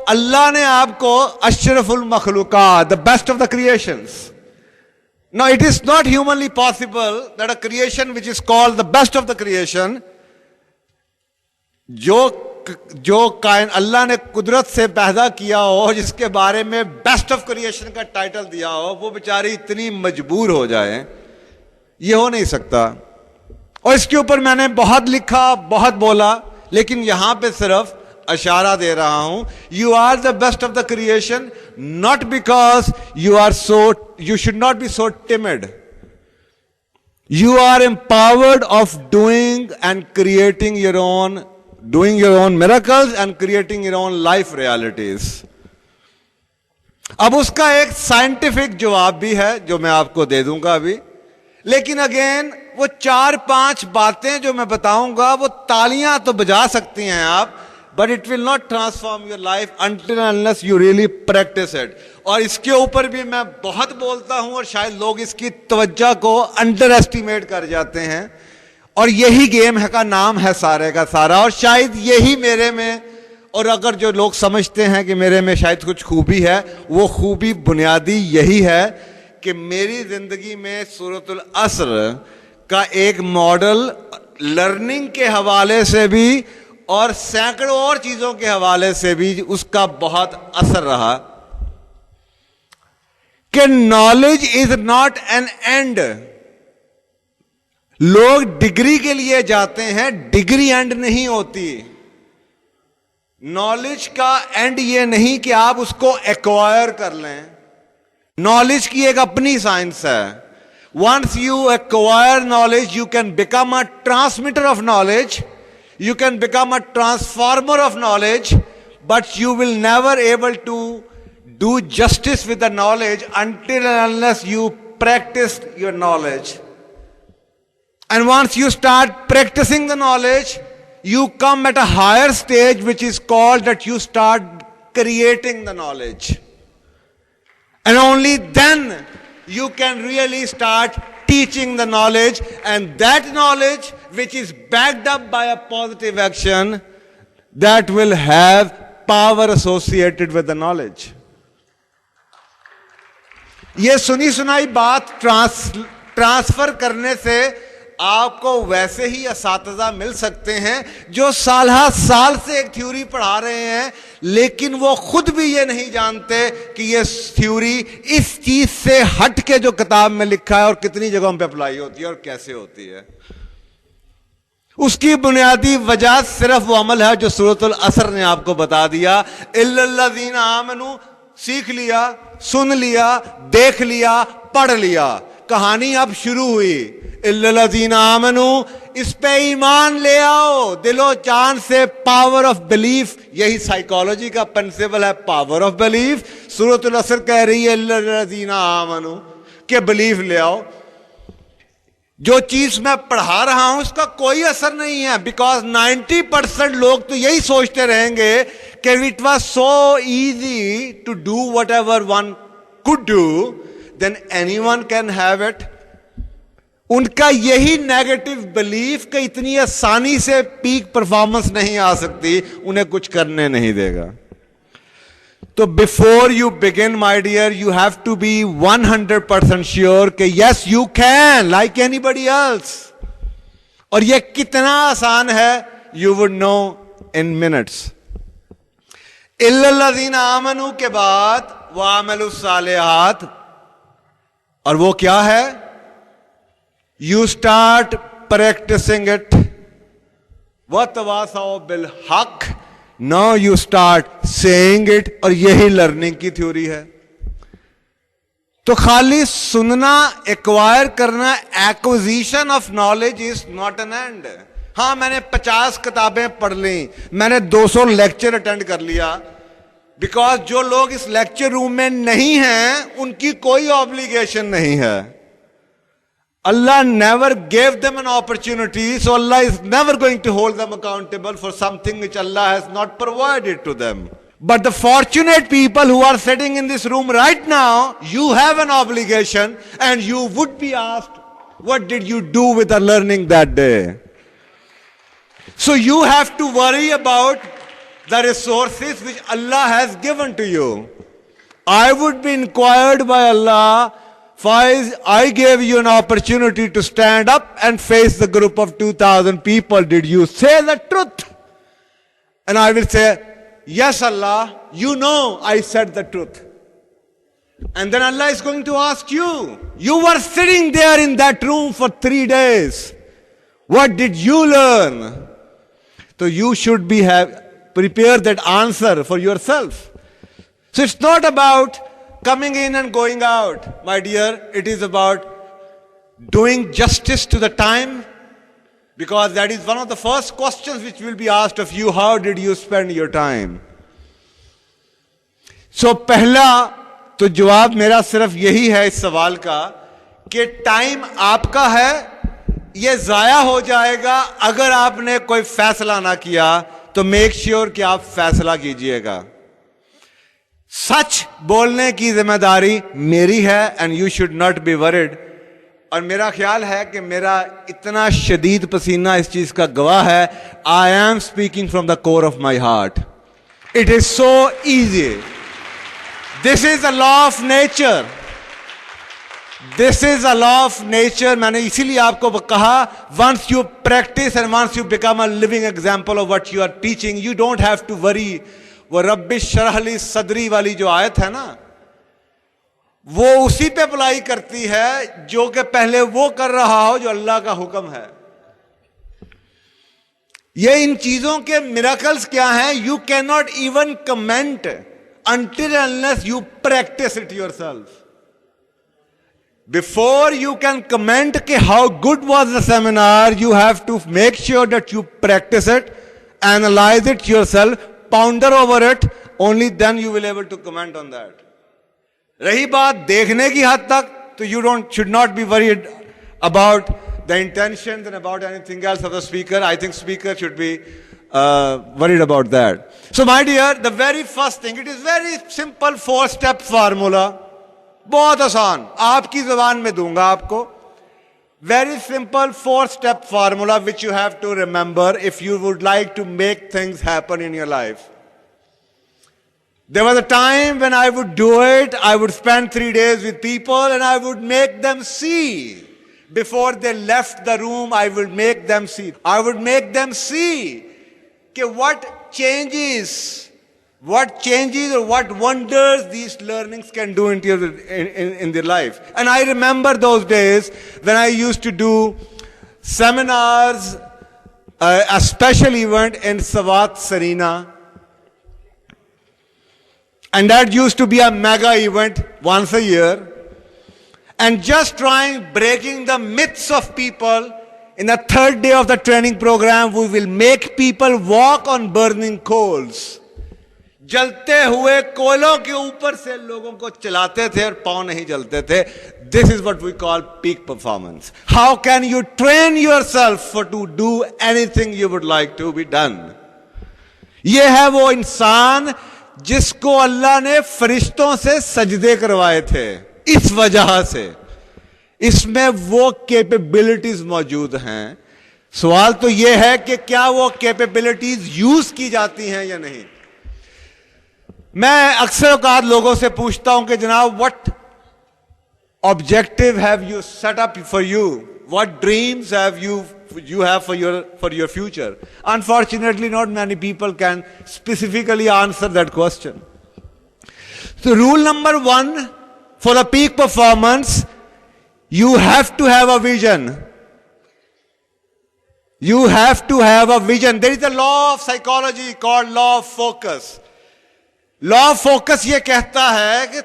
अल्लाह ने आपको अशरफुल मखलूकात, the best of the creations. Now it is not humanly possible that a creation which is called the best of the creation, जो कायन अल्लाह ने कुदरत से पैदा किया हो, जिसके बारे में बेस्ट ऑफ क्रिएशन का टाइटल दिया हो, वो बेचारी इतनी मजबूर हो जाए, ये हो नहीं सकता. और इसके ऊपर मैंने बहुत लिखा, बहुत बोला, लेकिन यहां पे सिर्फ इशारा दे रहा हूं. You are the best of the creation not because you should not be so timid. You are empowered of doing your own miracles and creating your own life realities. अब उसका एक साइंटिफिक जवाब भी है जो मैं आपको दे दूंगा अभी, लेकिन अगेन वो 4-5 बातें जो मैं बताऊंगा वो तालियां तो बजा सकती हैं आप, but it will not transform your life until and unless you really practice it. और इसके ऊपर भी मैं बहुत बोलता हूं और शायद लोग इसकी तवज्जो को अंडर एस्टिमेट कर जाते हैं, और यही गेम है का नाम है सारे का सारा. और शायद यही मेरे में, और अगर जो लोग समझते हैं कि मेरे में शायद कुछ खूबी है, वो खूबी बुनियादी यही है कि मेरी जिंदगी में सूरतुल असर का एक मॉडल लर्निंग के हवाले से भी और सैकड़ों और चीजों के हवाले से भी उसका बहुत असर रहा कि knowledge is not an and. लोग डिग्री के लिए जाते हैं, डिग्री एंड नहीं होती. नॉलेज का एंड ये नहीं कि आप उसको एक्वायर कर लें. नॉलेज की एक अपनी साइंस है. Once you acquire knowledge, you can become a transmitter of knowledge, you can become a transformer of knowledge, but you will never able to do justice with the knowledge until and unless you practice your knowledge. And once you start practicing the knowledge, you come at a higher stage, which is called that you start creating the knowledge. And only then you can really start teaching the knowledge, and that knowledge which is backed up by a positive action, that will have power associated with the knowledge. ये सुनी सुनाई बात transfer करने से आपको वैसे ही असातिज़ा मिल सकते हैं जो साल से एक थ्योरी पढ़ा रहे हैं, लेकिन वो खुद भी ये नहीं जानते कि ये थ्योरी इस चीज से हट के जो किताब में लिखा है और कितनी जगहों पे अप्लाई होती है और कैसे होती है. उसकी बुनियादी वजह सिर्फ वो अमल है जो सूरतुल असर ने आपको बता दिया. इल्लल्लज़ीना आमनू, सीख लिया, सुन लिया, देख लिया, पढ़ लिया, कहानी अब शुरू हुई. इल्लल्लज़ीना आमनू, इस पे ईमान ले आओ दिलो जान से. पावर ऑफ बिलीफ, यही साइकोलॉजी का प्रिंसिपल है, पावर ऑफ बिलीफ. सूरतुल असर कह रही है इल्लल्लज़ीना आमनू के बिलीफ ले आओ. जो चीज मैं पढ़ा रहा हूं उसका कोई असर नहीं है, बिकॉज 90% लोग तो यही सोचते रहेंगे कि it was so easy to do whatever one could do, then anyone can have it. उनका यही नेगेटिव बिलीफ कि इतनी आसानी से पीक परफॉर्मेंस नहीं आ सकती, उन्हें कुछ करने नहीं देगा. तो before you begin my dear, you have to be 100% sure कि yes you can like anybody else. और यह कितना आसान है you would know in minutes. इल्लल्लज़ीना आमनू के बाद वअमलुस सालिहात, और वो क्या है? You start practicing it. वतवासौ बिल हक, now you start saying it. और यही लर्निंग की थ्योरी है. तो खाली सुनना, एक्वायर करना, acquisition of knowledge is not an and. हाँ, मैंने 50 किताबें पढ़ ली, मैंने 200 लेक्चर अटेंड कर लिया, बिकॉज जो लोग इस लेक्चर रूम में नहीं हैं उनकी कोई ऑब्लिगेशन नहीं है. Allah never gave them an opportunity, so Allah is never going to hold them accountable for something which Allah has not provided to them. But the fortunate people who are sitting in this room right now, you have an obligation and you would be asked, what did you do with the learning that day? So you have to worry about the resources which Allah has given to you. I would be inquired by Allah, Faiz, I gave you an opportunity to stand up and face the group of 2,000 people. Did you say the truth? And I will say, yes, Allah, you know I said the truth. And then Allah is going to ask you, you were sitting there in that room for 3 days. What did you learn? So you should be prepared that answer for yourself. So it's not about coming in and going out, my dear. It is about doing justice to the time, because that is one of the first questions which will be asked of you. How did you spend your time? So पहला तो जवाब मेरा सिर्फ यही है इस सवाल का कि टाइम आपका है, ये जाया हो जाएगा अगर आपने कोई फैसला ना किया। तो मेक श्योर कि आप फैसला कीजिएगा। सच बोलने की जिम्मेदारी मेरी है, and you should not be worried. और मेरा ख्याल है कि मेरा इतना शदीद पसीना इस चीज का गवाह है। I am speaking from the core of my heart. It is so easy. This is a law of nature. This is a law of nature. मैंने इसीलिए आपको कहा, once you practise and once you become a living example of what you are teaching, you don't have to worry. वो rubbish शरह ली सदरी वाली जो आयत है ना, वो उसी पे अप्लाई करती है जो कि पहले वो कर रहा हो जो अल्लाह का हुक्म है। ये इन चीजों के मिरेकल्स क्या हैं? You can not even comment until unless you practice it yourself. Before you can comment कि how good was the seminar, you have to make sure that you practice it, analyze it yourself, ponder over it. Only then you will able to comment on that. रही बात देखने की हद तक, तो you should not be worried about the intentions and about anything else of the speaker. I think speaker should be worried about that. So my dear, the very first thing, it is very simple 4-step formula. बहुत आसान, आपकी ज़बान में दूंगा आपको. Very simple 4-step formula which you have to remember if you would like to make things happen in your life. There was a time when I would do it. I would spend 3 days with people and I would make them see. Before they left the room, I would make them see. I would make them see what changes or what wonders these learnings can do in their life. And I remember those days when I used to do seminars, a special event in Sawat Sarina. And that used to be a mega event once a year. And just breaking the myths of people. In the 3rd day of the training program, we will make people walk on burning coals. जलते हुए कोयलों के ऊपर से लोगों को चलाते थे और पांव नहीं जलते थे. This is what we call peak performance. How can you train yourself to do anything you would like to be done? ये है वो इंसान जिसको अल्लाह ने फरिश्तों से सजदे करवाए थे. इस वजह से इसमें वो कैपेबिलिटीज मौजूद हैं. सवाल तो ये है कि क्या वो कैपेबिलिटीज यूज की जाती हैं या नहीं. मैं अक्सर औकात लोगों से पूछता हूं कि जनाब, what objective have you set up for you, what dreams have you have for your future. Unfortunately, not many people can specifically answer that question. So rule number 1 for a peak performance, you have to have a vision. You have to have a vision. There is a law of psychology called law of focus. Law of focus ये कहता है कि